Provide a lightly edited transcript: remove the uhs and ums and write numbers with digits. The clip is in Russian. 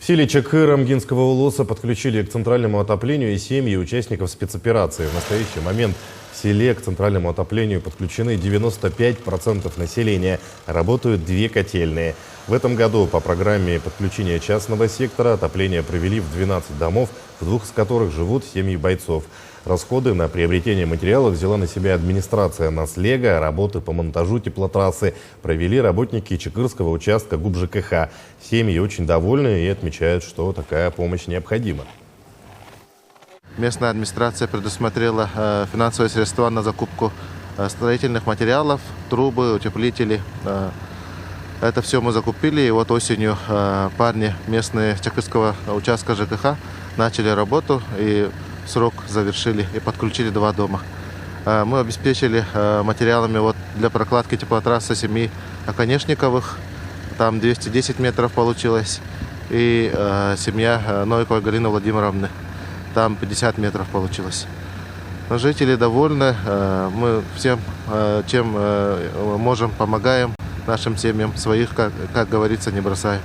селе Чакыр Амгинского улуса подключили к центральному отоплению и семьи участников спецоперации. В настоящий момент в селе к центральному отоплению подключены 95% населения. Работают 2 котельные. В этом году по программе подключения частного сектора отопление провели в 12 домов, в 2 из которых живут семьи бойцов. Расходы на приобретение материалов взяла на себя администрация Наслега, а работы по монтажу теплотрассы провели работники Чакырского участка ГУП ЖКХ. Семьи очень довольны и отмечают, что такая помощь необходима. Местная администрация предусмотрела финансовые средства на закупку строительных материалов, трубы, утеплители. Это все мы закупили, и вот осенью парни местные Чакырского участка ЖКХ начали работу и срок завершили и подключили 2 дома. Мы обеспечили материалами для прокладки теплотрассы семьи Оконешниковых, там 210 метров получилось, и семья Новиковой Галины Владимировны, там 50 метров получилось. Но жители довольны, мы всем, чем можем, помогаем нашим семьям, своих, как говорится, не бросаем.